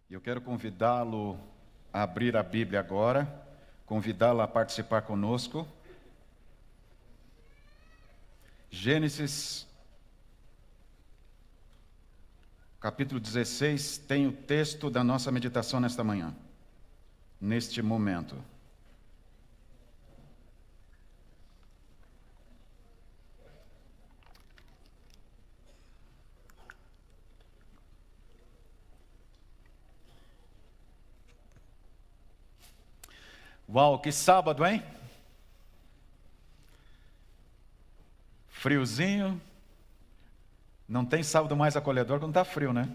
Eu quero convidá-lo a abrir a Bíblia agora, convidá-lo a participar conosco. Gênesis, capítulo 16, tem o texto da nossa meditação nesta manhã, neste momento. Uau, que sábado, hein? Friozinho. Não tem sábado mais acolhedor quando está frio, né?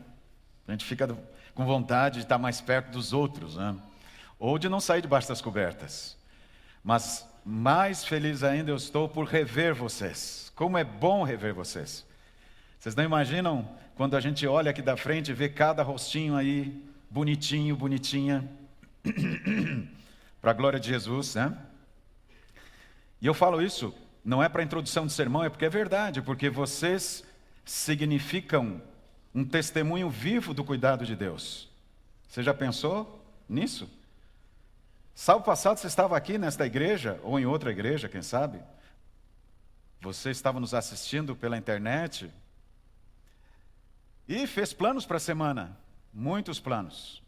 A gente fica com vontade de estar mais perto dos outros, né? Ou de não sair debaixo das cobertas. Mas mais feliz ainda eu estou por rever vocês. Como é bom rever vocês. Vocês não imaginam quando a gente olha aqui da frente e vê cada rostinho aí, bonitinho, bonitinha. Para a glória de Jesus, né? E eu falo isso, não é para introdução de sermão, é porque é verdade, porque vocês significam um testemunho vivo do cuidado de Deus. Você já pensou nisso? Sábado passado você estava aqui nesta igreja, ou em outra igreja, quem sabe? Você estava nos assistindo pela internet e fez planos para a semana, muitos planos.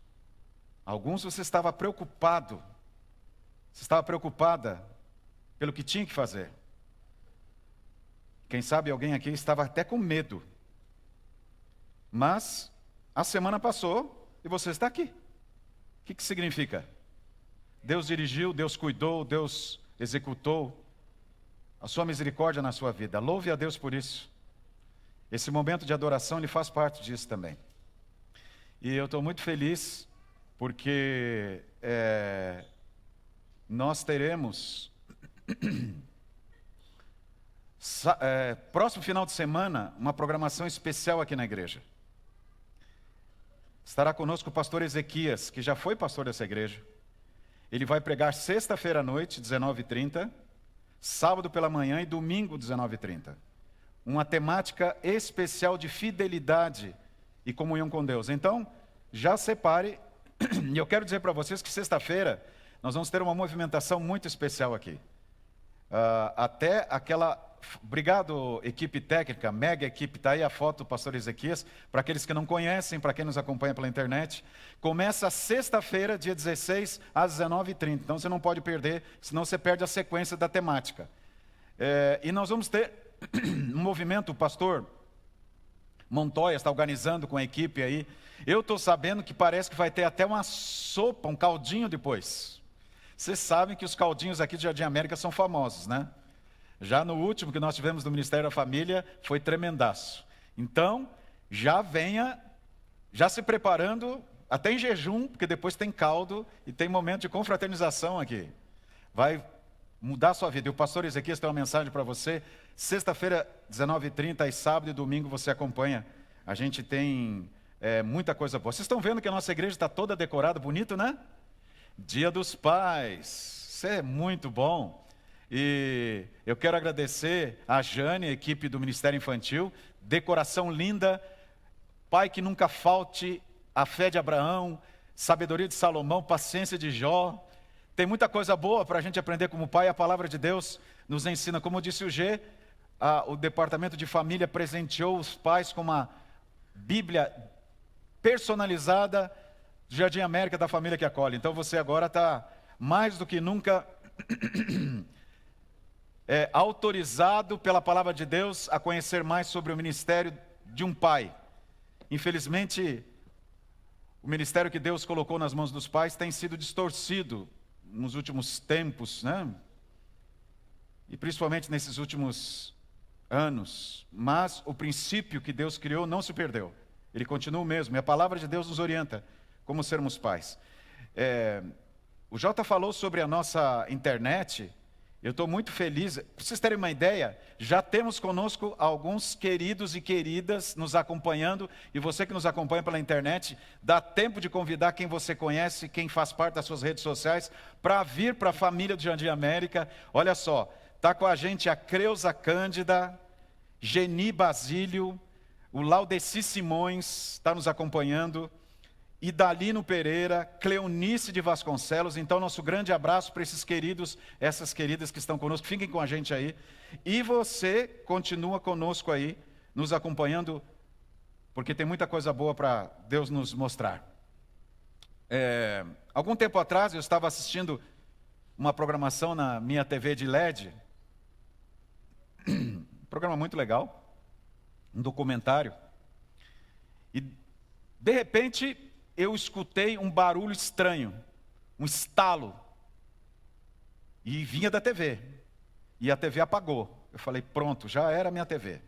Alguns você estava preocupado. Você estava preocupada pelo que tinha que fazer. Quem sabe alguém aqui estava até com medo. Mas a semana passou e você está aqui. O que significa? Deus dirigiu, Deus cuidou, Deus executou a sua misericórdia na sua vida. Louve a Deus por isso. Esse momento de adoração, ele faz parte disso também. E eu estou muito feliz porque nós teremos, próximo final de semana, uma programação especial aqui na igreja. Estará conosco o pastor Ezequias, que já foi pastor dessa igreja. Ele vai pregar sexta-feira à noite, 19h30, sábado pela manhã e domingo, 19h30. Uma temática especial de fidelidade e comunhão com Deus. Então, já separe, e eu quero dizer para vocês que sexta-feira nós vamos ter uma movimentação muito especial aqui. Até aquela... Obrigado, equipe técnica, mega equipe, está aí a foto do pastor Ezequias. Para aqueles que não conhecem, para quem nos acompanha pela internet, começa sexta-feira, dia 16, às 19h30. Então você não pode perder, senão você perde a sequência da temática. E nós vamos ter um movimento, o pastor Montoya está organizando com a equipe aí. Eu estou sabendo que parece que vai ter até uma sopa, um caldinho depois. Vocês sabem que os caldinhos aqui de Jardim América são famosos, né? Já no último que nós tivemos no Ministério da Família, foi tremendaço. Então, já venha, já se preparando, até em jejum, porque depois tem caldo e tem momento de confraternização aqui. Vai mudar a sua vida. E o pastor Ezequias tem uma mensagem para você. Sexta-feira, 19h30, e sábado e domingo você acompanha. A gente tem muita coisa boa. Vocês estão vendo que a nossa igreja está toda decorada, bonito, né? Dia dos Pais, isso é muito bom. E eu quero agradecer a Jane, a equipe do Ministério Infantil, decoração linda, pai que nunca falte, a fé de Abraão, sabedoria de Salomão, paciência de Jó. Tem muita coisa boa para a gente aprender como pai, a palavra de Deus nos ensina. Como disse o G, o departamento de família presenteou os pais com uma Bíblia personalizada do Jardim América, da família que acolhe. Então você agora está mais do que nunca autorizado pela palavra de Deus a conhecer mais sobre o ministério de um pai. Infelizmente, o ministério que Deus colocou nas mãos dos pais tem sido distorcido nos últimos tempos, né? E principalmente nesses últimos anos. Mas o princípio que Deus criou não se perdeu. Ele continua o mesmo. E a palavra de Deus nos orienta como sermos pais. O Jota falou sobre a nossa internet. Eu estou muito feliz. Para vocês terem uma ideia, já temos conosco alguns queridos e queridas nos acompanhando. E você que nos acompanha pela internet, dá tempo de convidar quem você conhece, quem faz parte das suas redes sociais, para vir para a família do Jardim América. Olha só, está com a gente a Creuza Cândida, Geni Basílio, o Laudeci Simões está nos acompanhando. Idalino Pereira, Cleonice de Vasconcelos. Então, nosso grande abraço para esses queridos, essas queridas que estão conosco. Fiquem com a gente aí. E você continua conosco aí, nos acompanhando, porque tem muita coisa boa para Deus nos mostrar. Algum tempo atrás, eu estava assistindo uma programação na minha TV de LED. Um programa muito legal. Um documentário. E, de repente, eu escutei um barulho estranho, um estalo, e vinha da TV, e a TV apagou. Eu falei, pronto, já era a minha TV.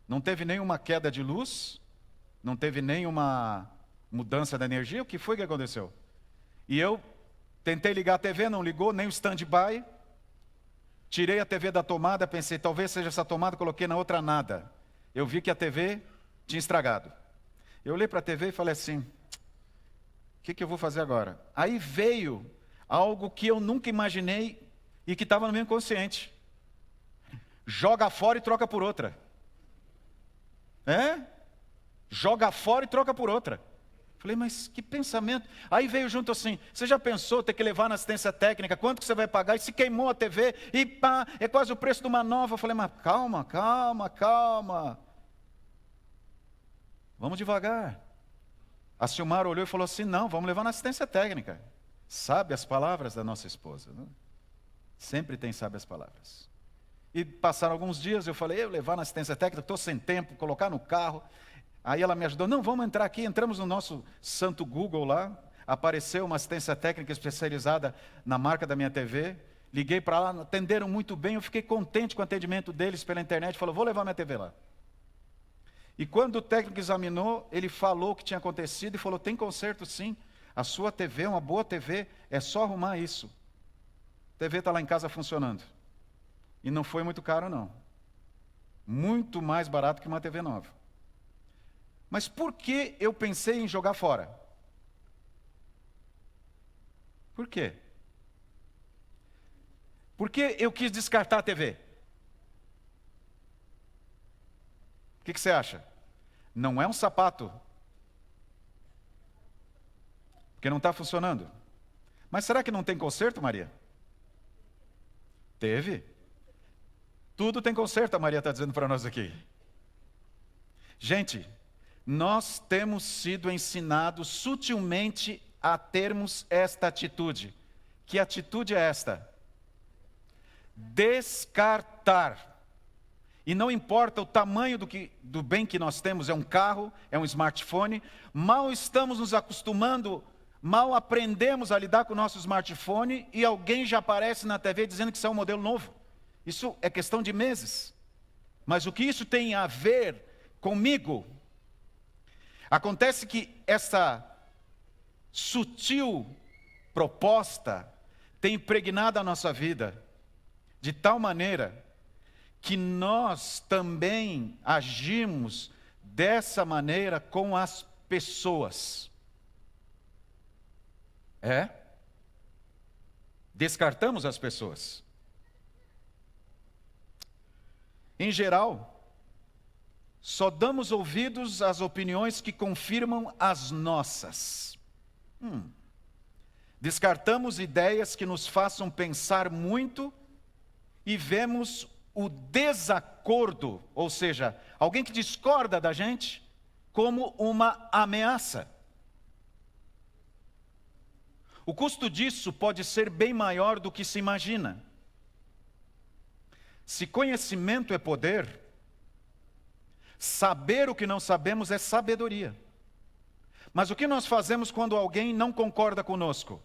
Não teve nenhuma queda de luz, não teve nenhuma mudança da energia. O que foi que aconteceu? E eu tentei ligar a TV, não ligou, nem o stand-by. Tirei a TV da tomada, pensei, talvez seja essa tomada, coloquei na outra, nada. Eu vi que a TV tinha estragado. Eu olhei para a TV e falei assim, o que eu vou fazer agora? Aí veio algo que eu nunca imaginei e que estava no meu inconsciente. Joga fora e troca por outra. Joga fora e troca por outra. Falei, mas que pensamento. Aí veio junto assim, você já pensou ter que levar na assistência técnica, quanto que você vai pagar? E se queimou a TV, e pá, é quase o preço de uma nova. Eu falei, mas calma. Vamos devagar. A Silmar olhou e falou assim, não, vamos levar na assistência técnica. Sabe as palavras da nossa esposa, não? Sempre tem sabe as palavras. E passaram alguns dias, eu falei, eu levar na assistência técnica, estou sem tempo, colocar no carro. Aí ela me ajudou, não, vamos entrar aqui. Entramos no nosso santo Google lá, apareceu uma assistência técnica especializada na marca da minha TV. Liguei para lá, atenderam muito bem, eu fiquei contente com o atendimento deles pela internet, falou, vou levar minha TV lá. E quando o técnico examinou, ele falou o que tinha acontecido e falou, tem conserto sim, a sua TV é uma boa TV, é só arrumar isso. A TV está lá em casa funcionando. E não foi muito caro não. Muito mais barato que uma TV nova. Mas por que eu pensei em jogar fora? Por quê? Por que eu quis descartar a TV? O que você acha? Não é um sapato. Porque não está funcionando. Mas será que não tem conserto, Maria? Teve. Tudo tem conserto, a Maria está dizendo para nós aqui. Gente, nós temos sido ensinados sutilmente a termos esta atitude. Que atitude é esta? Descartar. E não importa o tamanho do bem que nós temos, é um carro, é um smartphone, mal estamos nos acostumando, mal aprendemos a lidar com o nosso smartphone e alguém já aparece na TV dizendo que isso é um modelo novo. Isso é questão de meses. Mas o que isso tem a ver comigo? Acontece que essa sutil proposta tem impregnado a nossa vida de tal maneira que nós também agimos dessa maneira com as pessoas. Descartamos as pessoas. Em geral, só damos ouvidos às opiniões que confirmam as nossas. Descartamos ideias que nos façam pensar muito e vemos o desacordo, ou seja, alguém que discorda da gente, como uma ameaça. O custo disso pode ser bem maior do que se imagina. Se conhecimento é poder, saber o que não sabemos é sabedoria. Mas o que nós fazemos quando alguém não concorda conosco?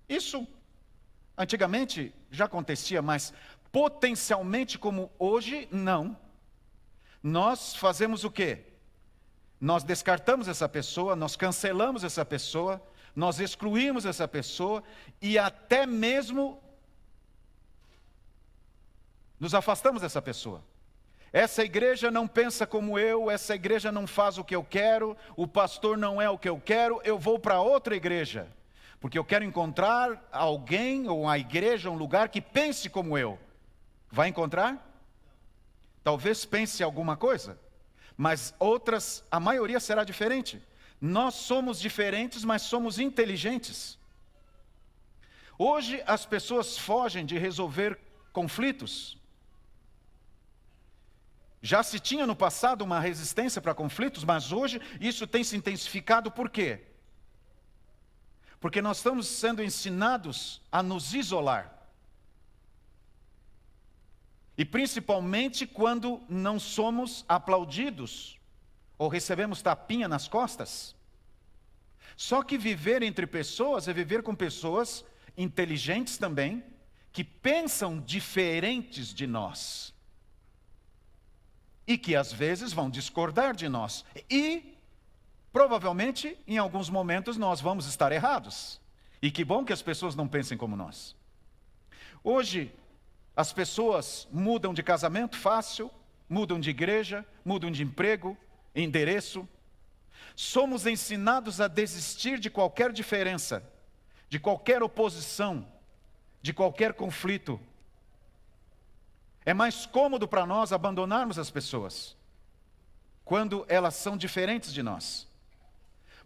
Isso, antigamente, já acontecia, mas potencialmente como hoje, não. Nós fazemos o quê? Nós descartamos essa pessoa, nós cancelamos essa pessoa, nós excluímos essa pessoa e até mesmo nos afastamos dessa pessoa. Essa igreja não pensa como eu, essa igreja não faz o que eu quero, o pastor não é o que eu quero, eu vou para outra igreja, porque eu quero encontrar alguém ou uma igreja, um lugar que pense como eu. Vai encontrar? Talvez pense alguma coisa, mas outras, a maioria será diferente. Nós somos diferentes, mas somos inteligentes. Hoje as pessoas fogem de resolver conflitos. Já se tinha no passado uma resistência para conflitos, mas hoje isso tem se intensificado. Por quê? Porque nós estamos sendo ensinados a nos isolar. E principalmente quando não somos aplaudidos ou recebemos tapinha nas costas. Só que viver entre pessoas é viver com pessoas inteligentes também, que pensam diferentes de nós. E que às vezes vão discordar de nós. E provavelmente, em alguns momentos, nós vamos estar errados. E que bom que as pessoas não pensem como nós. Hoje, as pessoas mudam de casamento fácil, mudam de igreja, mudam de emprego, endereço. Somos ensinados a desistir de qualquer diferença, de qualquer oposição, de qualquer conflito. É mais cômodo para nós abandonarmos as pessoas quando elas são diferentes de nós.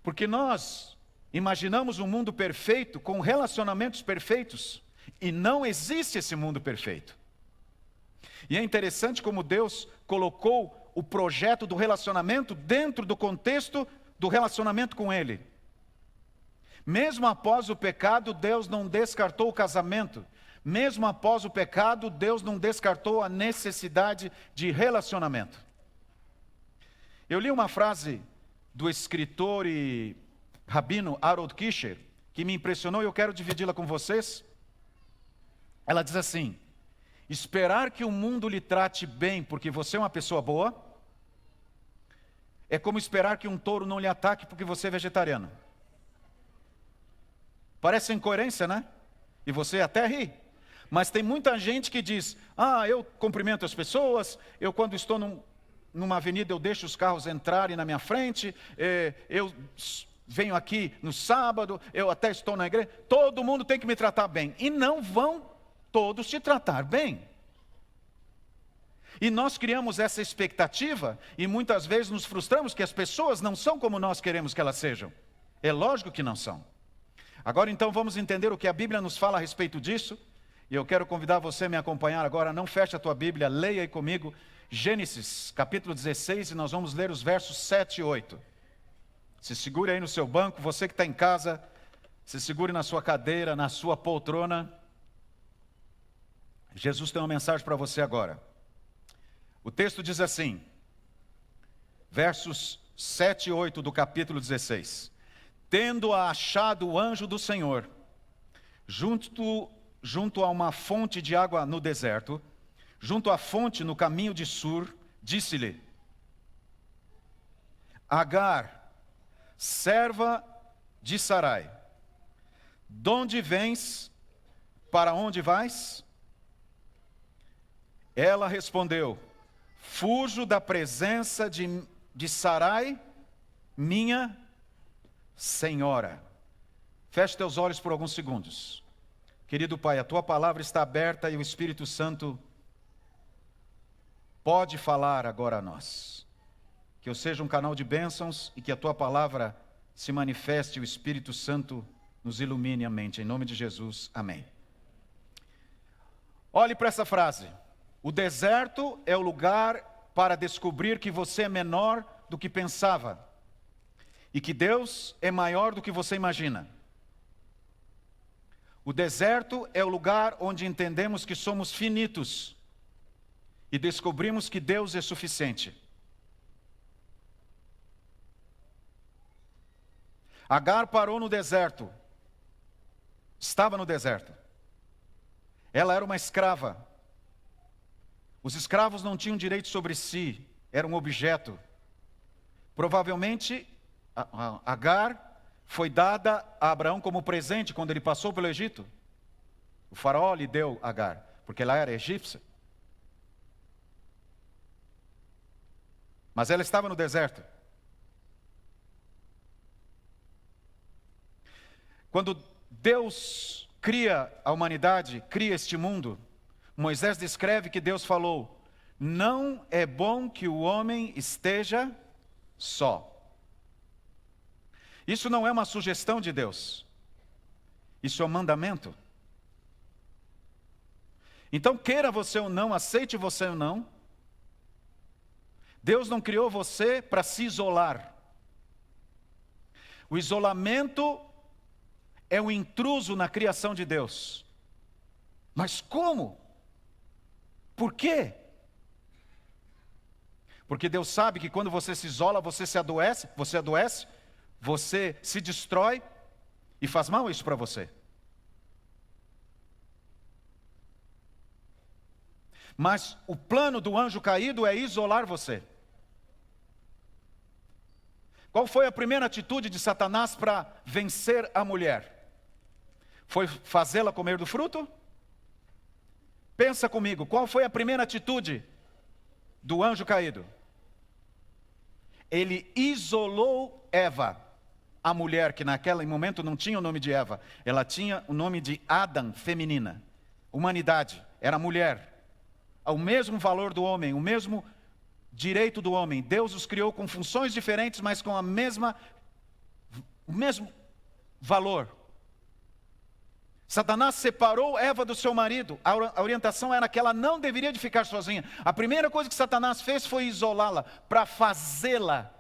Porque nós imaginamos um mundo perfeito com relacionamentos perfeitos e não existe esse mundo perfeito. E é interessante como Deus colocou o projeto do relacionamento dentro do contexto do relacionamento com Ele. Mesmo após o pecado, Deus não descartou o casamento. Mesmo após o pecado, Deus não descartou a necessidade de relacionamento. Eu li uma frase do escritor e rabino Harold Kisher, que me impressionou e eu quero dividi-la com vocês. Ela diz assim: esperar que o mundo lhe trate bem porque você é uma pessoa boa, é como esperar que um touro não lhe ataque porque você é vegetariano. Parece incoerência, né? E você até ri. Mas tem muita gente que diz: eu cumprimento as pessoas, eu quando estou numa avenida eu deixo os carros entrarem na minha frente, eu venho aqui no sábado, eu até estou na igreja, todo mundo tem que me tratar bem. E não vão todos te tratar bem. E nós criamos essa expectativa e muitas vezes nos frustramos que as pessoas não são como nós queremos que elas sejam. É lógico que não são. Agora então vamos entender o que a Bíblia nos fala a respeito disso. E eu quero convidar você a me acompanhar agora. Não feche a tua Bíblia, leia aí comigo Gênesis capítulo 16 e nós vamos ler os versos 7 e 8. Se segure aí no seu banco, você que está em casa, se segure na sua cadeira, na sua poltrona. Jesus tem uma mensagem para você agora. O texto diz assim, versos 7 e 8 do capítulo 16. Tendo achado o anjo do Senhor, junto a uma fonte de água no deserto, junto à fonte no caminho de Sur, disse-lhe: Agar, serva de Sarai, donde vens, para onde vais? Ela respondeu: fujo da presença de Sarai, minha senhora. Feche teus olhos por alguns segundos. Querido Pai, a Tua palavra está aberta e o Espírito Santo pode falar agora a nós. Que eu seja um canal de bênçãos e que a Tua palavra se manifeste e o Espírito Santo nos ilumine a mente. Em nome de Jesus, amém. Olhe para essa frase. O deserto é o lugar para descobrir que você é menor do que pensava e que Deus é maior do que você imagina. O deserto é o lugar onde entendemos que somos finitos e descobrimos que Deus é suficiente. Agar parou no deserto, estava no deserto. Ela era uma escrava. Os escravos não tinham direito sobre si, era um objeto. Provavelmente, Agar foi dada a Abraão como presente quando ele passou pelo Egito. O faraó lhe deu Agar, porque ela era egípcia. Mas ela estava no deserto. Quando Deus cria a humanidade, cria este mundo, Moisés descreve que Deus falou: não é bom que o homem esteja só. Isso não é uma sugestão de Deus. Isso é um mandamento. Então, queira você ou não, aceite você ou não, Deus não criou você para se isolar. O isolamento é um intruso na criação de Deus. Mas como? Por quê? Porque Deus sabe que quando você se isola, você adoece, você se destrói e faz mal isso para você. Mas o plano do anjo caído é isolar você. Qual foi a primeira atitude de Satanás para vencer a mulher? Foi fazê-la comer do fruto? Pensa comigo, qual foi a primeira atitude do anjo caído? Ele isolou Eva, a mulher que naquele momento não tinha o nome de Eva, ela tinha o nome de Adão, feminina. Humanidade, era mulher. O mesmo valor do homem, o mesmo direito do homem. Deus os criou com funções diferentes, mas com o mesmo valor. Satanás separou Eva do seu marido. A orientação era que ela não deveria de ficar sozinha. A primeira coisa que Satanás fez foi isolá-la, para fazê-la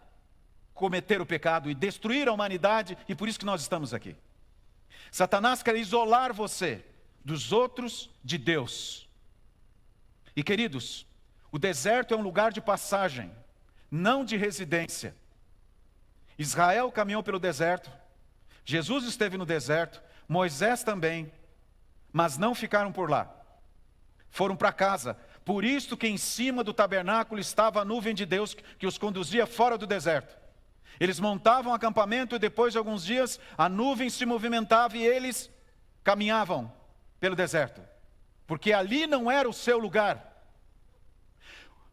cometer o pecado e destruir a humanidade, e por isso que nós estamos aqui. Satanás quer isolar você dos outros, de Deus. E queridos, o deserto é um lugar de passagem, não de residência. Israel caminhou pelo deserto, Jesus esteve no deserto, Moisés também, mas não ficaram por lá. Foram para casa. Por isso que em cima do tabernáculo estava a nuvem de Deus que os conduzia fora do deserto. Eles montavam acampamento e depois de alguns dias a nuvem se movimentava e eles caminhavam pelo deserto. Porque ali não era o seu lugar.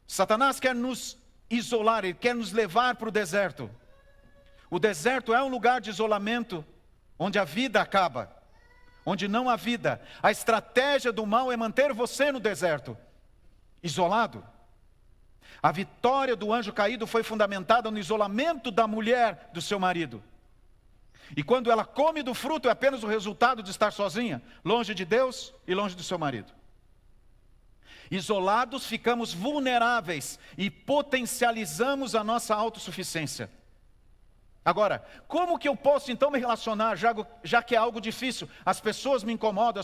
Satanás quer nos isolar, ele quer nos levar para o deserto. O deserto é um lugar de isolamento, onde a vida acaba, onde não há vida. A estratégia do mal é manter você no deserto, isolado. A vitória do anjo caído foi fundamentada no isolamento da mulher do seu marido. E quando ela come do fruto, é apenas o resultado de estar sozinha, longe de Deus e longe do seu marido. Isolados, ficamos vulneráveis e potencializamos a nossa autossuficiência. Agora, como que eu posso então me relacionar, já que é algo difícil? As pessoas me incomodam,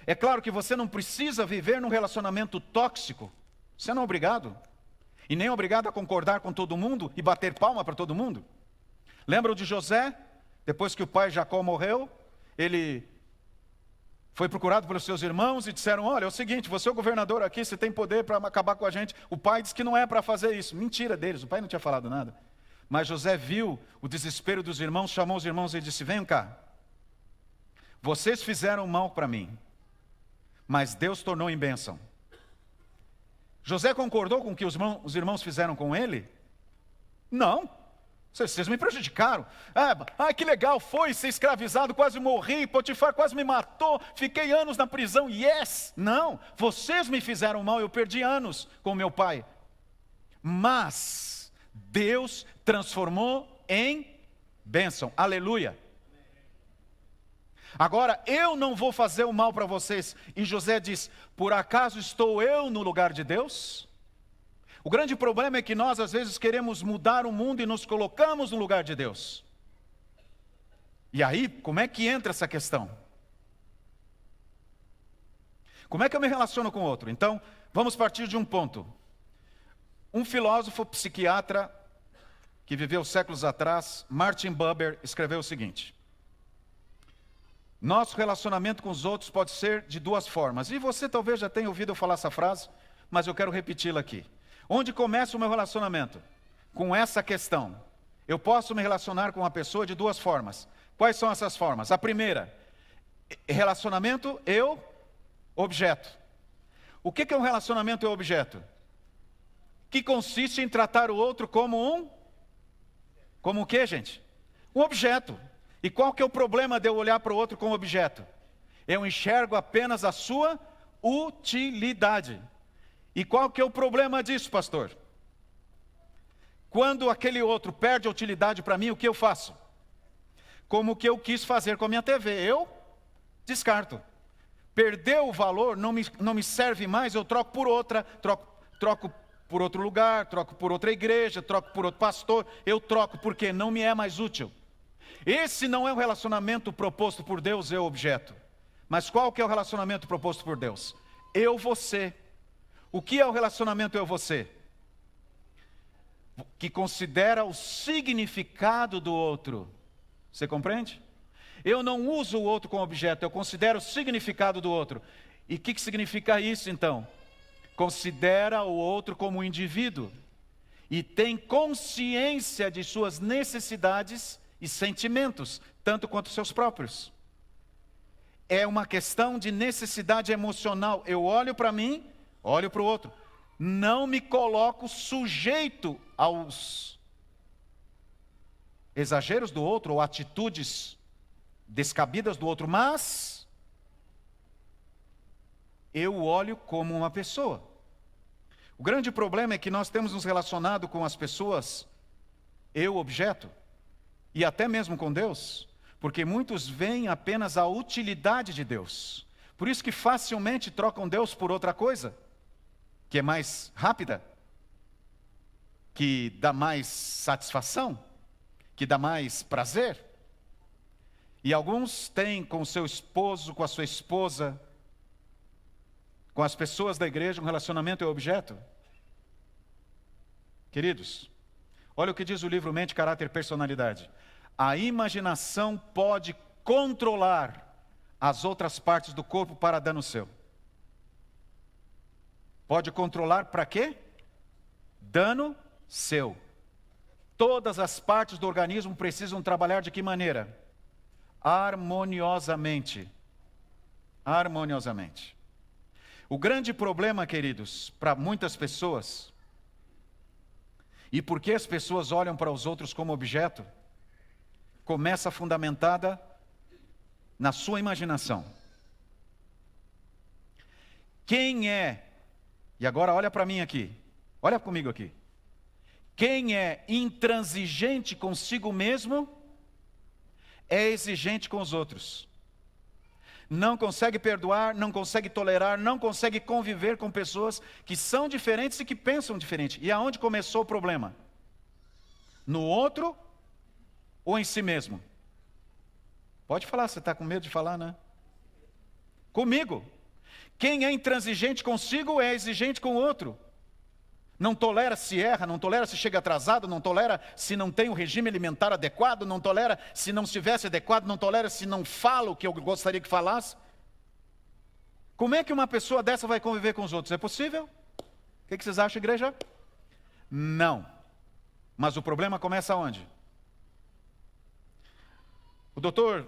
é claro que você não precisa viver num relacionamento tóxico. Você não é obrigado. E nem é obrigado a concordar com todo mundo e bater palma para todo mundo. Lembram de José? Depois que o pai Jacó morreu, ele foi procurado pelos seus irmãos e disseram: olha, é o seguinte, você é o governador aqui, você tem poder para acabar com a gente. O pai disse que não é para fazer isso. Mentira deles, o pai não tinha falado nada. Mas José viu o desespero dos irmãos, chamou os irmãos e disse: venham cá, vocês fizeram mal para mim, mas Deus tornou em bênção. José concordou com o que os irmãos fizeram com ele? Não, vocês me prejudicaram. Que legal, foi ser escravizado, quase morri, Potifar quase me matou, fiquei anos na prisão, yes! Não, vocês me fizeram mal, eu perdi anos com meu pai. Mas Deus transformou em bênção, aleluia. Agora, eu não vou fazer o mal para vocês. E José diz: por acaso estou eu no lugar de Deus? O grande problema é que nós às vezes queremos mudar o mundo e nos colocamos no lugar de Deus. E aí, como é que entra essa questão? Como é que eu me relaciono com o outro? Então, vamos partir de um ponto. Um filósofo psiquiatra que viveu séculos atrás, Martin Buber, escreveu o seguinte: nosso relacionamento com os outros pode ser de duas formas. E você talvez já tenha ouvido eu falar essa frase, mas eu quero repeti-la aqui. Onde começa o meu relacionamento? Com essa questão. Eu posso me relacionar com uma pessoa de duas formas. Quais são essas formas? A primeira, relacionamento eu-objeto. O que é um relacionamento eu-objeto? Que consiste em tratar o outro como Como o quê, gente? Um objeto. E qual que é o problema de eu olhar para o outro como objeto? Eu enxergo apenas a sua utilidade. E qual que é o problema disso, pastor? Quando aquele outro perde a utilidade para mim, o que eu faço? como o que eu quis fazer com a minha TV. Eu descarto. Perdeu o valor, não me serve mais, eu troco por outra, troco por outro lugar, troco por outra igreja, troco por outro pastor, eu troco porque não me é mais útil. Esse não é o relacionamento proposto por Deus, eu objeto. Mas qual que é o relacionamento proposto por Deus? Eu, você. O que é o relacionamento eu, você? Que considera o significado do outro. Você compreende? Eu não uso o outro como objeto, eu considero o significado do outro. E o que significa isso então? Considera o outro como um indivíduo e tem consciência de suas necessidades e sentimentos, tanto quanto seus próprios. É uma questão de necessidade emocional. Eu olho para mim, olho para o outro. Não me coloco sujeito aos exageros do outro ou atitudes descabidas do outro, mas eu olho como uma pessoa. O grande problema é que nós temos nos relacionado com as pessoas, eu, objeto, e até mesmo com Deus, porque muitos veem apenas a utilidade de Deus. Por isso que facilmente trocam Deus por outra coisa, que é mais rápida, que dá mais satisfação, que dá mais prazer. E alguns têm com o seu esposo, com a sua esposa, com as pessoas da igreja, um relacionamento é objeto. Queridos, olha o que diz o livro Mente, Caráter e Personalidade. A imaginação pode controlar as outras partes do corpo para dano seu. Pode controlar para quê? Dano seu. Todas as partes do organismo precisam trabalhar de que maneira? Harmoniosamente. Harmoniosamente. O grande problema, queridos, para muitas pessoas, e porque as pessoas olham para os outros como objeto, começa fundamentada na sua imaginação. Quem é, e agora olha para mim aqui, olha comigo aqui. Quem é intransigente consigo mesmo, é exigente com os outros. Não consegue perdoar, não consegue tolerar, não consegue conviver com pessoas que são diferentes e que pensam diferente. E aonde começou o problema? No outro ou em si mesmo? Pode falar, você está com medo de falar, né? Comigo. Quem é intransigente consigo é exigente com o outro. Não tolera se erra, não tolera se chega atrasado, não tolera se não tem o regime alimentar adequado, não tolera se não estivesse adequado, não tolera se não fala o que eu gostaria que falasse. Como é que uma pessoa dessa vai conviver com os outros? É possível? O que vocês acham, igreja? Não. Mas o problema começa onde? O doutor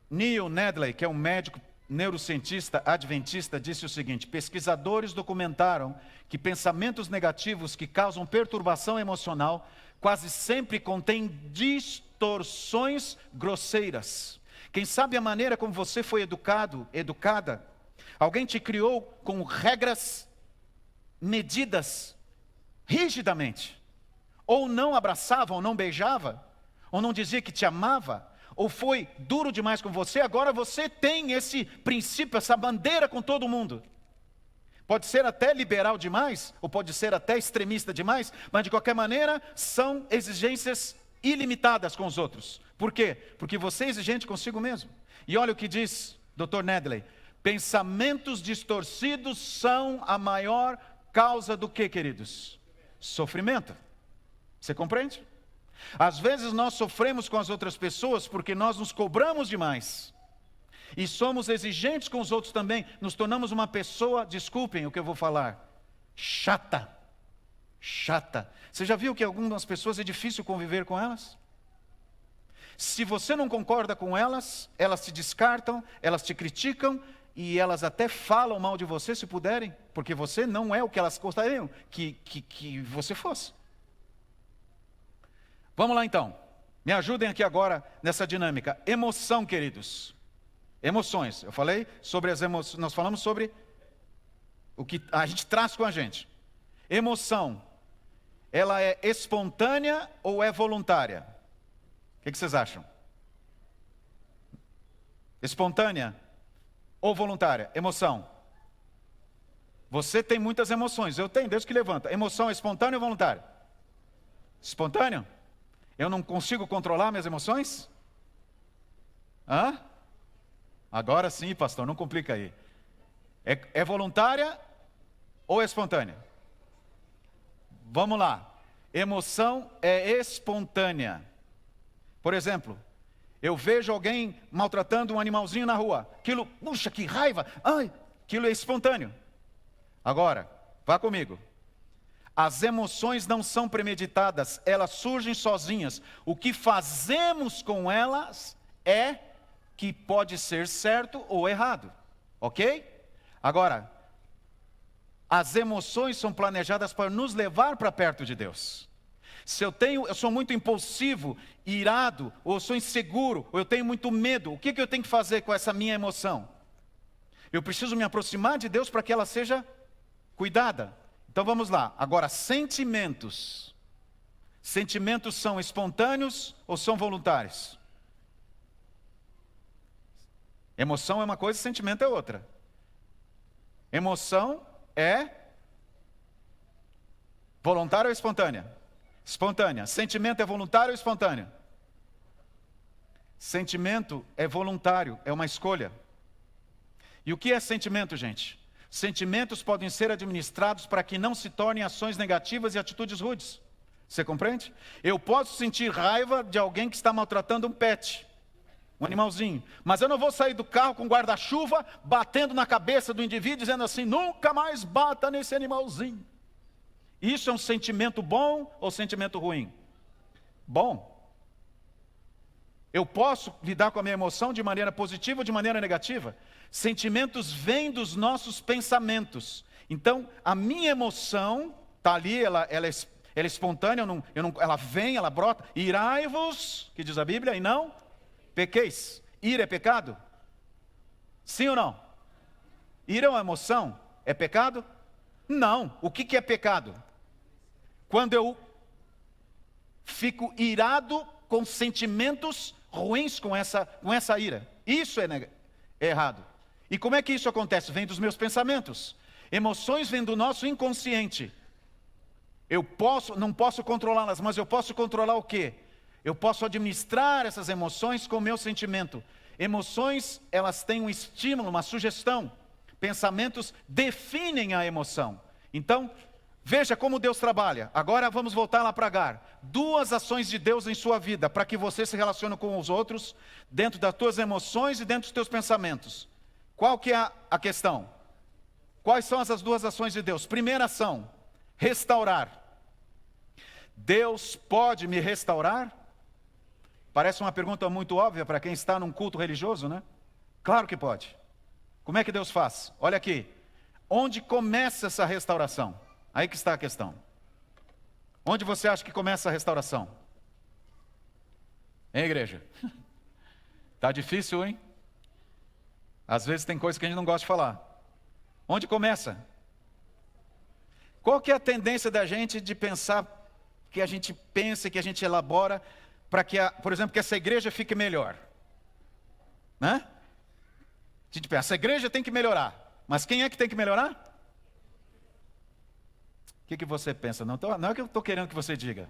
Neil Nedley, que é um médico neurocientista adventista, disse o seguinte: pesquisadores documentaram que pensamentos negativos que causam perturbação emocional quase sempre contêm distorções grosseiras. Quem sabe a maneira como você foi educada, alguém te criou com regras medidas rigidamente, ou não abraçava, ou não beijava, ou não dizia que te amava, ou foi duro demais com você, agora você tem esse princípio, essa bandeira com todo mundo. Pode ser até liberal demais, ou pode ser até extremista demais, mas de qualquer maneira são exigências ilimitadas com os outros. Por quê? Porque você é exigente consigo mesmo. E olha o que diz Dr. Nedley: pensamentos distorcidos são a maior causa do que, queridos? Sofrimento. Você compreende? Às vezes nós sofremos com as outras pessoas porque nós nos cobramos demais. E somos exigentes com os outros também. Nos tornamos uma pessoa, desculpem o que eu vou falar, chata. Chata. Você já viu que algumas pessoas é difícil conviver com elas? Se você não concorda com elas, elas te descartam, elas te criticam e elas até falam mal de você se puderem, porque você não é o que elas gostariam que você fosse. Vamos lá então, me ajudem aqui agora nessa dinâmica. Emoção, queridos. Emoções. Eu falei sobre as emoções, nós falamos sobre o que a gente traz com a gente. Emoção, ela é espontânea ou é voluntária? O que vocês acham? Espontânea ou voluntária? Emoção. Você tem muitas emoções, eu tenho, Deus que levanta. Emoção é espontânea ou voluntária? Espontânea? Eu não consigo controlar minhas emoções? Hã? Agora sim, pastor, não complica aí. É voluntária ou é espontânea? Vamos lá. Emoção é espontânea. Por exemplo, eu vejo alguém maltratando um animalzinho na rua. Aquilo, puxa, que raiva. Ai, aquilo é espontâneo. Agora, vá comigo. As emoções não são premeditadas, elas surgem sozinhas. O que fazemos com elas é que pode ser certo ou errado. Ok? Agora, as emoções são planejadas para nos levar para perto de Deus. Se eu sou muito impulsivo, irado, ou eu sou inseguro, ou eu tenho muito medo, o que eu tenho que fazer com essa minha emoção? Eu preciso me aproximar de Deus para que ela seja cuidada. Então vamos lá. Agora, sentimentos. Sentimentos são espontâneos ou são voluntários? Emoção é uma coisa, sentimento é outra. Emoção é voluntária ou espontânea? Espontânea. Sentimento é voluntário ou espontâneo? Sentimento é voluntário, é uma escolha. E o que é sentimento, gente? Sentimentos podem ser administrados para que não se tornem ações negativas e atitudes rudes. Você compreende? Eu posso sentir raiva de alguém que está maltratando um pet, um animalzinho, mas eu não vou sair do carro com guarda-chuva, batendo na cabeça do indivíduo, dizendo assim, nunca mais bata nesse animalzinho. Isso é um sentimento bom ou sentimento ruim? Bom. Eu posso lidar com a minha emoção de maneira positiva ou de maneira negativa? Sentimentos vêm dos nossos pensamentos. Então, a minha emoção está ali, ela é espontânea, ela vem, ela brota. Irai-vos, que diz a Bíblia, e não pequeis. Ira é pecado? Sim ou não? Ira é uma emoção? É pecado? Não. O que é pecado? Quando eu fico irado com sentimentos ruins com essa ira. Isso é errado. E como é que isso acontece? Vem dos meus pensamentos. Emoções vêm do nosso inconsciente. Não posso controlá-las, mas eu posso controlar o quê? Eu posso administrar essas emoções com o meu sentimento. Emoções, elas têm um estímulo, uma sugestão. Pensamentos definem a emoção. Então, veja como Deus trabalha. Agora vamos voltar lá para Agar. 2 ações de Deus em sua vida, para que você se relacione com os outros, dentro das tuas emoções e dentro dos teus pensamentos. Qual que é a questão? Quais são essas 2 ações de Deus? Primeira ação, restaurar. Deus pode me restaurar? Parece uma pergunta muito óbvia para quem está num culto religioso, né? Claro que pode. Como é que Deus faz? Olha aqui. Onde começa essa restauração? Aí que está a questão. Onde você acha que começa a restauração? Hein, igreja? Tá difícil, hein? Às vezes tem coisa que a gente não gosta de falar. Onde começa? Qual que é a tendência da gente de pensar, que a gente pensa, que a gente elabora, para que, por exemplo, que essa igreja fique melhor? Né? A gente pensa, essa igreja tem que melhorar. Mas quem é que tem que melhorar? O que você pensa? Não é que eu estou querendo que você diga.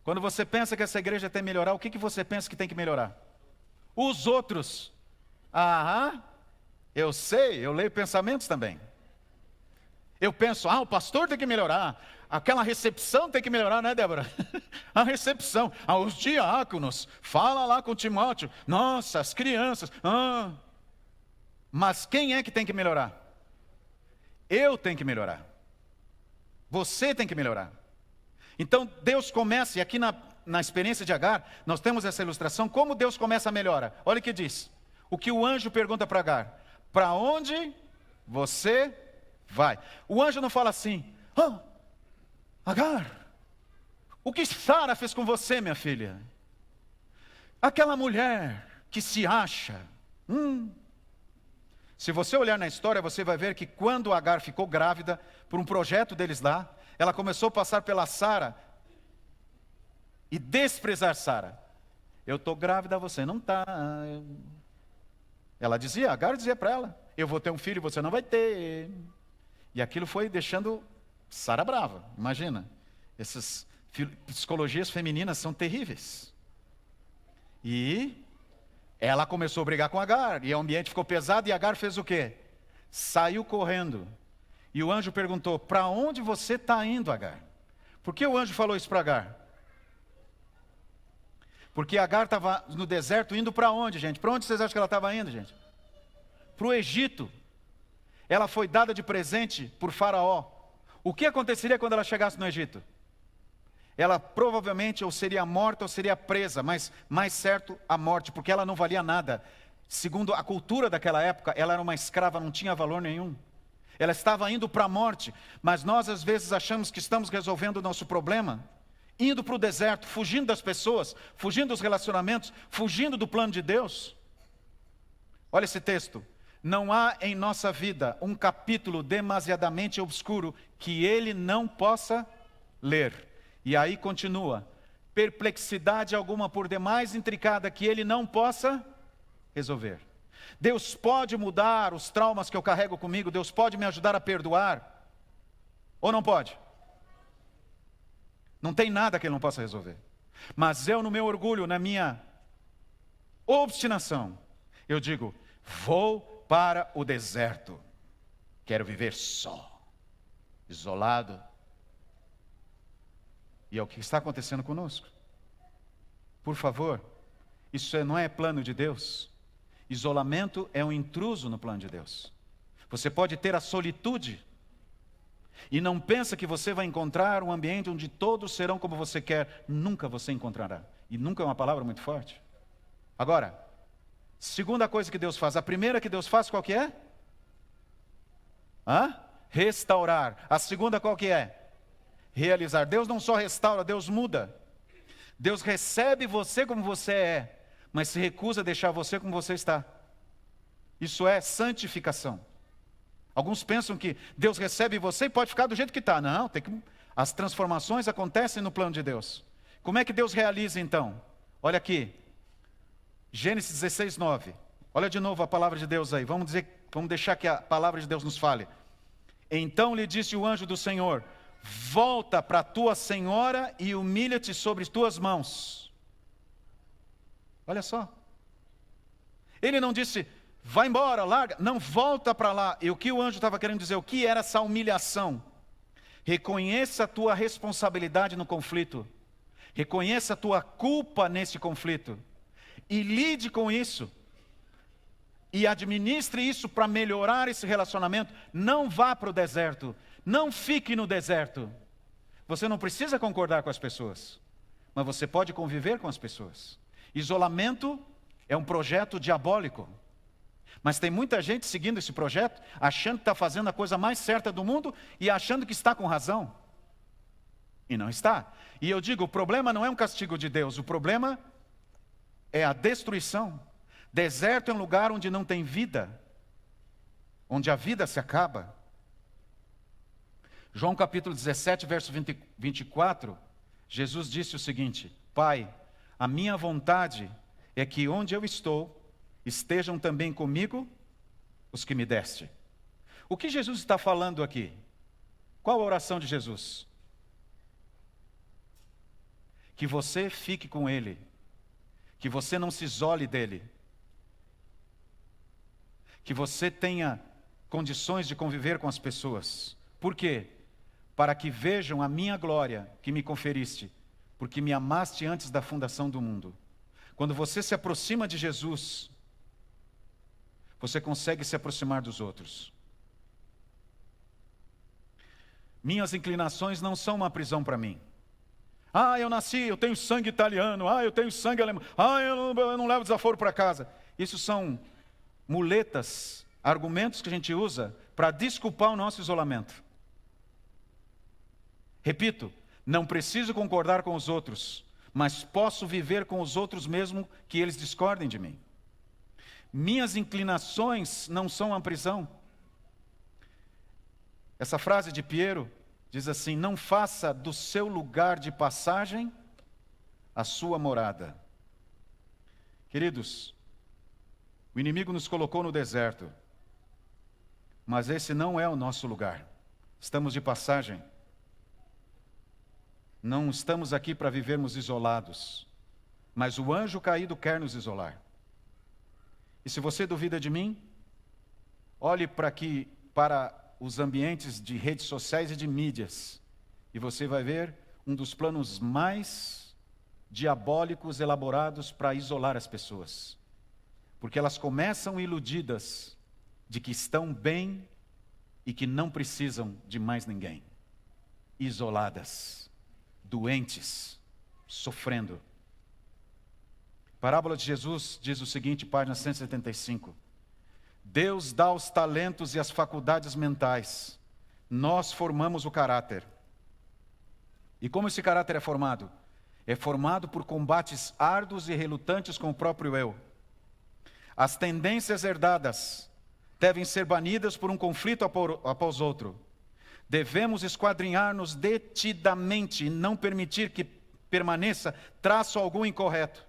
Quando você pensa que essa igreja tem que melhorar, o que você pensa que tem que melhorar? Os outros. Aham, eu sei, eu leio pensamentos também. Eu penso, o pastor tem que melhorar, aquela recepção tem que melhorar, né, Débora? A recepção, os diáconos, fala lá com Timóteo, nossa, as crianças, Mas quem é que tem que melhorar? Eu tenho que melhorar. Você tem que melhorar. Então Deus começa, e aqui na experiência de Agar, nós temos essa ilustração, como Deus começa a melhora. Olha o que diz. O que o anjo pergunta para Agar: para onde você vai? O anjo não fala assim, Agar, o que Sara fez com você, minha filha? Aquela mulher que se acha. Se você olhar na história, você vai ver que quando Agar ficou grávida, por um projeto deles lá, ela começou a passar pela Sara e desprezar Sara. Eu estou grávida, você não está. Agar dizia para ela, eu vou ter um filho e você não vai ter. E aquilo foi deixando Sara brava, imagina. Essas psicologias femininas são terríveis. E ela começou a brigar com Agar, e o ambiente ficou pesado, e Agar fez o quê? Saiu correndo. E o anjo perguntou, para onde você está indo, Agar? Por que o anjo falou isso para Agar? Porque Agar estava no deserto indo para onde, gente? Para onde vocês acham que ela estava indo, gente? Para o Egito. Ela foi dada de presente por Faraó. O que aconteceria quando ela chegasse no Egito? Ela provavelmente ou seria morta ou seria presa, mas mais certo a morte, porque ela não valia nada. Segundo a cultura daquela época, ela era uma escrava, não tinha valor nenhum. Ela estava indo para a morte, mas nós às vezes achamos que estamos resolvendo o nosso problema, indo para o deserto, fugindo das pessoas, fugindo dos relacionamentos, fugindo do plano de Deus. Olha esse texto. Não há em nossa vida um capítulo demasiadamente obscuro que ele não possa ler. E aí continua, perplexidade alguma por demais intricada que ele não possa resolver. Deus pode mudar os traumas que eu carrego comigo, Deus pode me ajudar a perdoar, ou não pode? Não tem nada que ele não possa resolver. Mas eu, no meu orgulho, na minha obstinação, eu digo, vou para o deserto, quero viver só, isolado. E é o que está acontecendo conosco. Por favor, isso não é plano de Deus. Isolamento é um intruso no plano de Deus. Você pode ter a solitude e não pensa que você vai encontrar um ambiente onde todos serão como você quer. Nunca você encontrará. E nunca é uma palavra muito forte. Agora, segunda coisa que Deus faz. A primeira que Deus faz qual que é? Restaurar. A segunda qual que é? Realizar. Deus não só restaura, Deus muda. Deus recebe você como você é, mas se recusa a deixar você como você está. Isso é santificação. Alguns pensam que Deus recebe você e pode ficar do jeito que está. Não, as transformações acontecem no plano de Deus. Como é que Deus realiza então? Olha aqui, Gênesis 16, 9. Olha de novo a palavra de Deus aí. Vamos deixar que a palavra de Deus nos fale. Então lhe disse o anjo do Senhor, volta para a tua senhora e humilha-te sobre tuas mãos. Olha só. Ele não disse, vai embora, larga. Não, volta para lá. E o que o anjo estava querendo dizer? O que era essa humilhação? Reconheça a tua responsabilidade no conflito. Reconheça a tua culpa nesse conflito. E lide com isso. E administre isso para melhorar esse relacionamento. Não vá para o deserto. Não fique no deserto. Você não precisa concordar com as pessoas, mas você pode conviver com as pessoas. Isolamento é um projeto diabólico. Mas tem muita gente seguindo esse projeto, achando que está fazendo a coisa mais certa do mundo e achando que está com razão. E não está. E eu digo, o problema não é um castigo de Deus, o problema é a destruição. Deserto é um lugar onde não tem vida, onde a vida se acaba. João capítulo 17, verso 24, Jesus disse o seguinte, Pai, a minha vontade é que onde eu estou, estejam também comigo os que me deste. O que Jesus está falando aqui? Qual a oração de Jesus? Que você fique com Ele, que você não se isole dEle, que você tenha condições de conviver com as pessoas. Por quê? Para que vejam a minha glória que me conferiste, porque me amaste antes da fundação do mundo. Quando você se aproxima de Jesus, você consegue se aproximar dos outros. Minhas inclinações não são uma prisão para mim. Eu nasci, eu tenho sangue italiano, eu tenho sangue alemão, eu não levo desaforo para casa. Isso são muletas, argumentos que a gente usa para desculpar o nosso isolamento. Repito, não preciso concordar com os outros, mas posso viver com os outros mesmo que eles discordem de mim. Minhas inclinações não são uma prisão. Essa frase de Piero diz assim, não faça do seu lugar de passagem a sua morada. Queridos, O inimigo nos colocou no deserto, mas esse não é o nosso lugar. Estamos de passagem. Não estamos aqui para vivermos isolados, mas o anjo caído quer nos isolar. E se você duvida de mim, olhe para os ambientes de redes sociais e de mídias, e você vai ver um dos planos mais diabólicos elaborados para isolar as pessoas. Porque elas começam iludidas de que estão bem e que não precisam de mais ninguém. Isoladas, doentes, sofrendo. A parábola de Jesus diz o seguinte, página 175. Deus dá os talentos e as faculdades mentais. Nós formamos o caráter. E como esse caráter é formado? É formado por combates árduos e relutantes com o próprio eu. As tendências herdadas devem ser banidas por um conflito após outro. Devemos esquadrinhar-nos detidamente e não permitir que permaneça traço algum incorreto.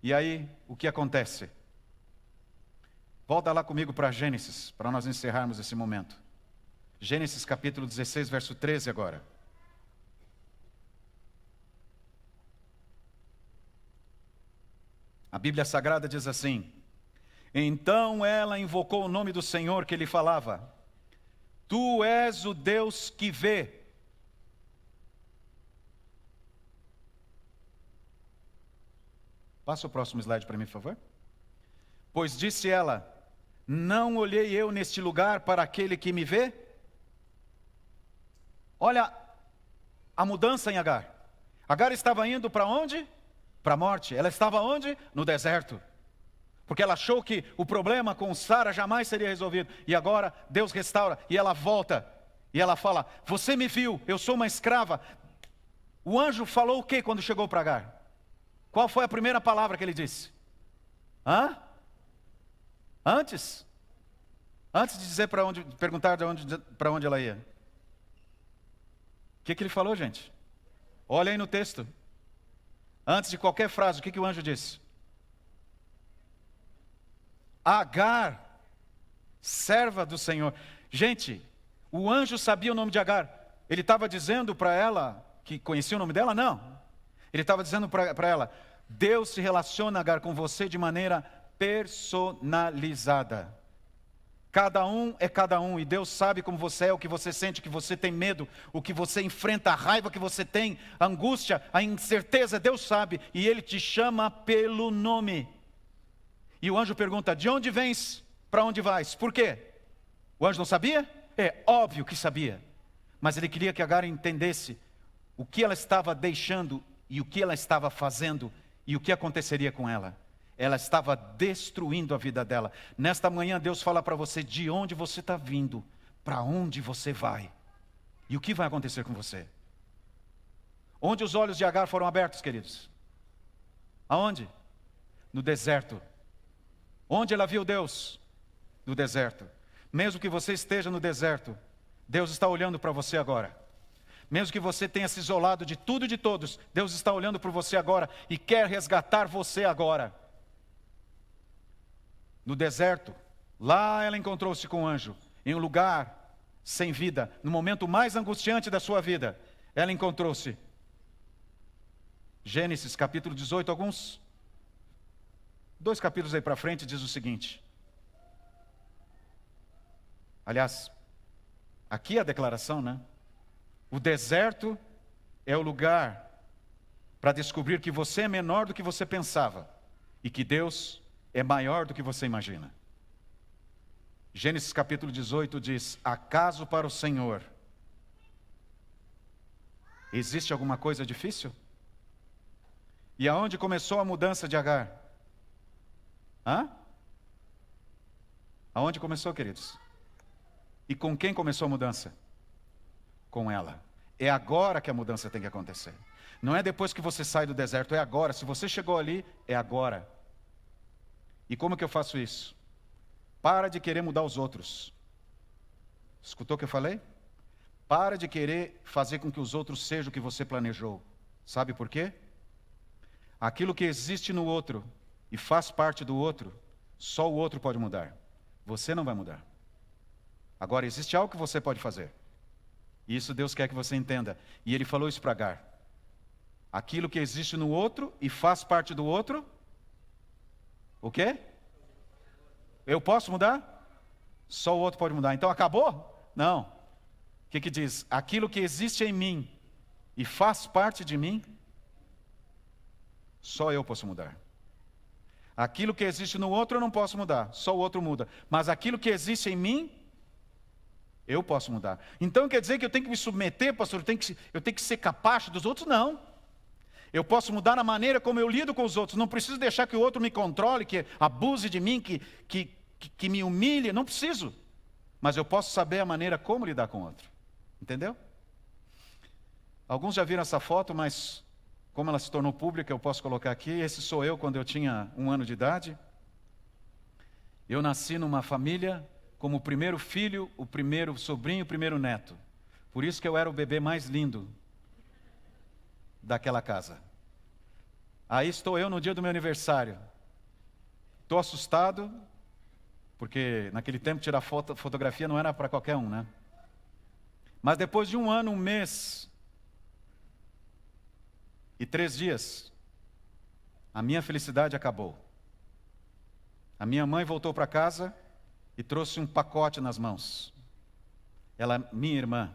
E aí, o que acontece? Volta lá comigo para Gênesis, para nós encerrarmos esse momento. Gênesis capítulo 16, verso 13 agora. A Bíblia Sagrada diz assim: então ela invocou o nome do Senhor que lhe falava. Tu és o Deus que vê. Passa o próximo slide para mim, por favor. Pois disse ela, não olhei eu neste lugar para aquele que me vê? Olha a mudança em Agar. Agar estava indo para onde? Para a morte. Ela estava onde? No deserto. Porque ela achou que o problema com Sara jamais seria resolvido. E agora Deus restaura e ela volta. E ela fala, você me viu, eu sou uma escrava. O anjo falou o que quando chegou para Agar? Qual foi a primeira palavra que ele disse? Antes de dizer perguntar para onde ela ia. O que ele falou, gente? Olha aí no texto. Antes de qualquer frase, o que o anjo disse? Agar, serva do Senhor. Gente, o anjo sabia o nome de Agar. Ele estava dizendo para ela que conhecia o nome dela? Não. Ele estava dizendo para ela, Deus se relaciona, Agar, com você de maneira personalizada. Cada um é cada um, e Deus sabe como você é, o que você sente, o que você tem medo, o que você enfrenta, a raiva que você tem, a angústia, a incerteza, Deus sabe, e Ele te chama pelo nome. E o anjo pergunta, de onde vens, para onde vais? Por quê? O anjo não sabia? É óbvio que sabia, mas ele queria que Agar entendesse o que ela estava deixando e o que ela estava fazendo e o que aconteceria com ela. Ela estava destruindo a vida dela. Nesta manhã Deus fala para você de onde você está vindo, para onde você vai e o que vai acontecer com você. Onde os olhos de Agar foram abertos, queridos? Aonde? No deserto. Onde ela viu Deus? No deserto. Mesmo que você esteja no deserto, Deus está olhando para você agora. Mesmo que você tenha se isolado de tudo e de todos, Deus está olhando para você agora e quer resgatar você agora. No deserto, lá ela encontrou-se com um anjo, em um lugar sem vida, no momento mais angustiante da sua vida, ela encontrou-se. Gênesis capítulo 18, dois capítulos aí para frente, diz o seguinte. Aliás, aqui é a declaração, né? O deserto é o lugar para descobrir que você é menor do que você pensava e que Deus é maior do que você imagina. Gênesis capítulo 18 diz, acaso para o Senhor existe alguma coisa difícil? E aonde começou a mudança de Agar? Aonde começou, queridos? E com quem começou a mudança? Com ela. É agora que a mudança tem que acontecer. Não é depois que você sai do deserto, é agora. Se você chegou ali, é agora. E como que eu faço isso? Para de querer mudar os outros. Escutou o que eu falei? Para de querer fazer com que os outros sejam o que você planejou. Sabe por quê? Aquilo que existe no outro e faz parte do outro, só o outro pode mudar. Você não vai mudar. Agora, existe algo que você pode fazer. E isso Deus quer que você entenda. E Ele falou isso para Agar. Aquilo que existe no outro e faz parte do outro, o quê? Eu posso mudar? Só o outro pode mudar. Então acabou? Não. O que diz? Aquilo que existe em mim e faz parte de mim, só eu posso mudar. Aquilo que existe no outro eu não posso mudar, só o outro muda. Mas aquilo que existe em mim, eu posso mudar. Então quer dizer que eu tenho que me submeter, pastor? Eu tenho que ser capaz dos outros? Não. Eu posso mudar a maneira como eu lido com os outros. Não preciso deixar que o outro me controle, que abuse de mim, que me humilhe. Não preciso. Mas eu posso saber a maneira como lidar com o outro. Entendeu? Alguns já viram essa foto, mas como ela se tornou pública, eu posso colocar aqui. Esse sou eu quando eu tinha 1 ano de idade. Eu nasci numa família como o primeiro filho, o primeiro sobrinho, o primeiro neto. Por isso que eu era o bebê mais lindo daquela casa. Aí estou eu no dia do meu aniversário. Estou assustado, porque naquele tempo tirar fotografia não era para qualquer um, né? Mas depois de 1 ano, 1 mês e 3 dias, a minha felicidade acabou. A minha mãe voltou para casa e trouxe um pacote nas mãos. Ela, minha irmã,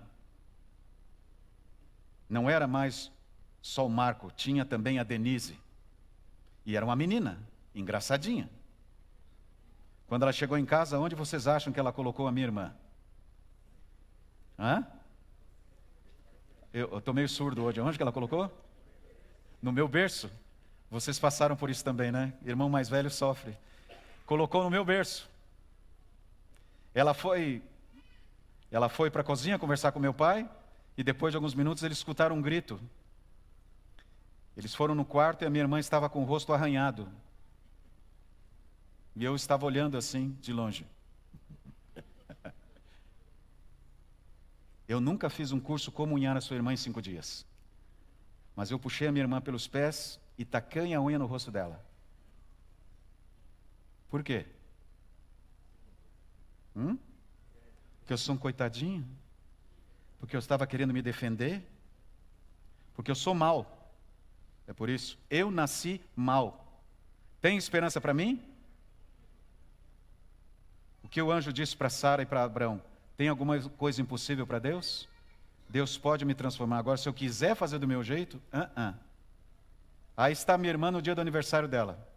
não era mais só o Marco, tinha também a Denise. E era uma menina, engraçadinha. Quando ela chegou em casa, onde vocês acham que ela colocou a minha irmã? Hã? Eu estou meio surdo hoje. Onde que ela colocou? No meu berço. Vocês passaram por isso também, né? Irmão mais velho sofre. Colocou no meu berço. Ela foi para a cozinha conversar com meu pai, e depois de alguns minutos eles escutaram um grito. Eles foram no quarto e a minha irmã estava com o rosto arranhado. E eu estava olhando assim, de longe. Eu nunca fiz um curso como unhar a sua irmã em 5 dias. Mas eu puxei a minha irmã pelos pés e taquei a unha no rosto dela. Por quê? Porque eu sou um coitadinho? Porque eu estava querendo me defender? Porque eu sou mau. É por isso. Eu nasci mal. Tem esperança para mim? O que o anjo disse para Sara e para Abraão? Tem alguma coisa impossível para Deus? Deus pode me transformar. Agora, se eu quiser fazer do meu jeito, Aí está minha irmã no dia do aniversário dela.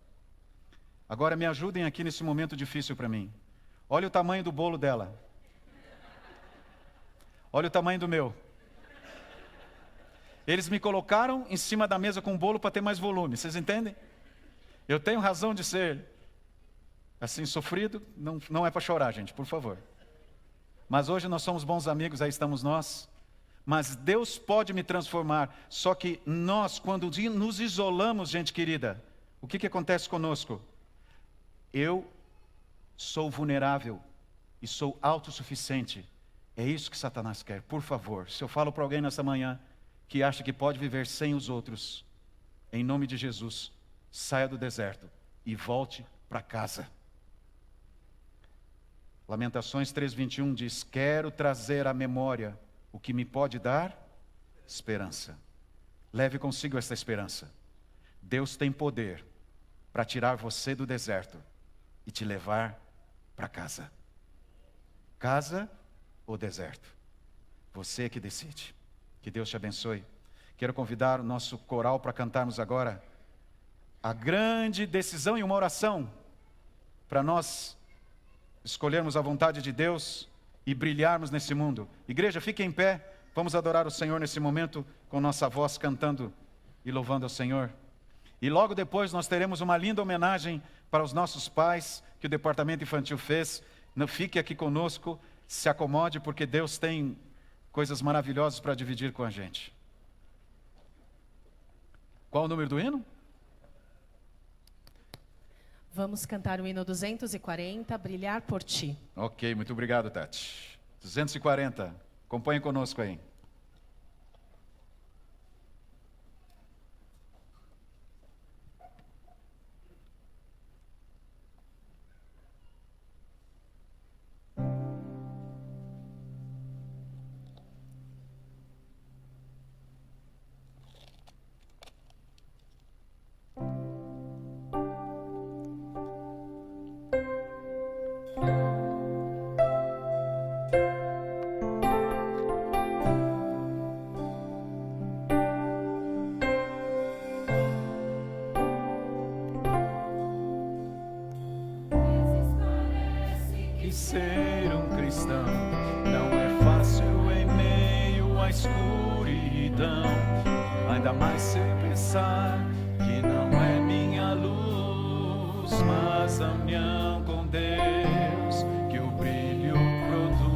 Agora me ajudem aqui nesse momento difícil para mim. Olha o tamanho do bolo dela. Olha o tamanho do meu. Eles me colocaram em cima da mesa com o bolo para ter mais volume. Vocês entendem? Eu tenho razão de ser assim sofrido. Não é para chorar, gente, por favor. Mas hoje nós somos bons amigos, aí estamos nós. Mas Deus pode me transformar. Só que nós, quando nos isolamos, gente querida, o que acontece conosco? Eu sou vulnerável e sou autossuficiente. É isso que Satanás quer. Por favor, se eu falo para alguém nessa manhã que acha que pode viver sem os outros, em nome de Jesus, saia do deserto e volte para casa. Lamentações 3:21 diz: quero trazer à memória o que me pode dar esperança. Leve consigo essa esperança. Deus tem poder para tirar você do deserto e te levar para casa. Casa ou deserto? Você que decide. Que Deus te abençoe. Quero convidar o nosso coral para cantarmos agora a grande decisão e uma oração para nós escolhermos a vontade de Deus e brilharmos nesse mundo. Igreja, fique em pé. Vamos adorar o Senhor nesse momento com nossa voz cantando e louvando ao Senhor. E logo depois nós teremos uma linda homenagem para os nossos pais que o departamento infantil fez. Não fique aqui conosco, se acomode, porque Deus tem coisas maravilhosas para dividir com a gente. Qual o número do hino? Vamos cantar o hino 240, Brilhar por Ti. Ok, muito obrigado, Tati. 240, acompanhe conosco aí. ser um cristão. Não é fácil em meio à escuridão, ainda mais se pensar que não é minha luz, mas a união com Deus que o brilho produz.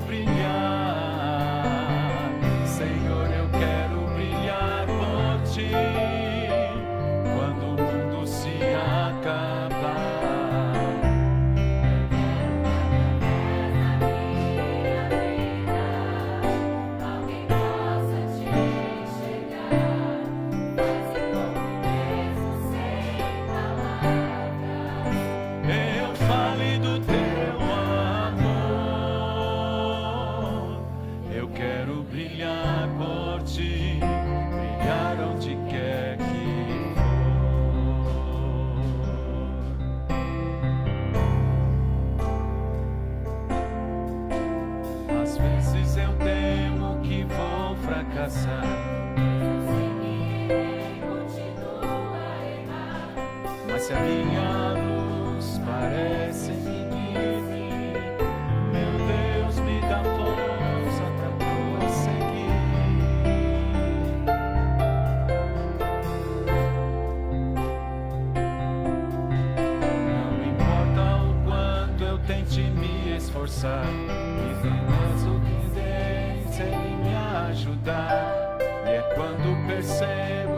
Brilhar, Senhor, eu quero brilhar por ti, quando o mundo se acabar. Alguém possa te enxergar, quase como mesmo sem palavras. Eu fale do teu amor, eu quero brilhar por ti, brilhar onde quer que for. Às vezes eu temo que vou fracassar, mas se a minha luz parece inimiga, meu Deus, me dá força para prosseguir. Não importa o quanto eu tente me esforçar, e Deus o que Deus Ele me ajudar. E é quando percebo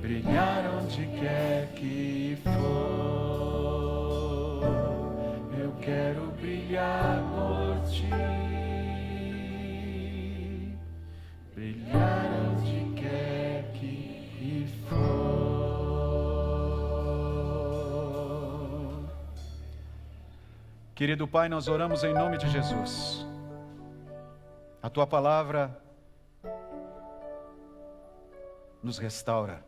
brilhar onde quer que for. Eu quero brilhar por ti, brilhar onde quer que for. Querido Pai, nós oramos em nome de Jesus. A Tua palavra nos restaura.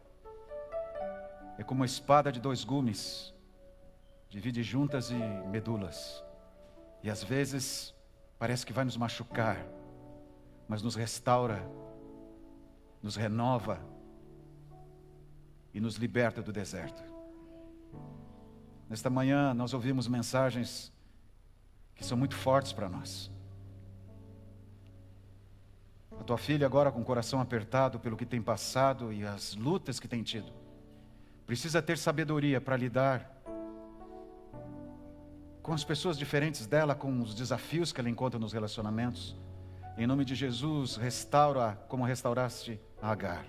É como uma espada de dois gumes, divide juntas e medulas. E às vezes parece que vai nos machucar, mas nos restaura, nos renova e nos liberta do deserto. Nesta manhã nós ouvimos mensagens que são muito fortes para nós. A tua filha agora com o coração apertado pelo que tem passado e as lutas que tem tido, precisa ter sabedoria para lidar com as pessoas diferentes dela, com os desafios que ela encontra nos relacionamentos. Em nome de Jesus, restaura como restauraste a Agar.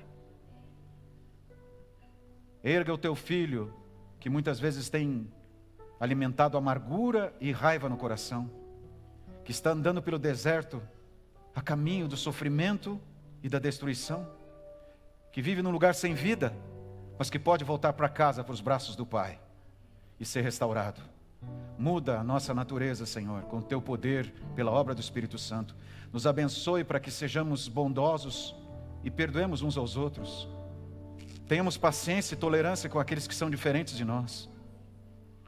Erga o teu filho, que muitas vezes tem alimentado amargura e raiva no coração, que está andando pelo deserto, a caminho do sofrimento e da destruição, que vive num lugar sem vida, mas que pode voltar para casa, para os braços do Pai, e ser restaurado. Muda a nossa natureza, Senhor, com o Teu poder, pela obra do Espírito Santo. Nos abençoe para que sejamos bondosos e perdoemos uns aos outros. Tenhamos paciência e tolerância com aqueles que são diferentes de nós.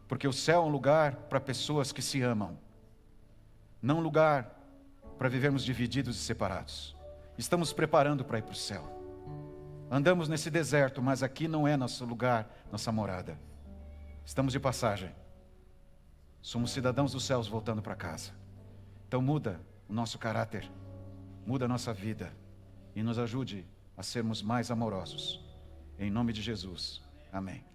Porque o céu é um lugar para pessoas que se amam. Não um lugar para vivermos divididos e separados. Estamos preparando para ir para o céu. Andamos nesse deserto, mas aqui não é nosso lugar, nossa morada. Estamos de passagem. Somos cidadãos dos céus voltando para casa. Então muda o nosso caráter, muda a nossa vida e nos ajude a sermos mais amorosos. Em nome de Jesus. Amém.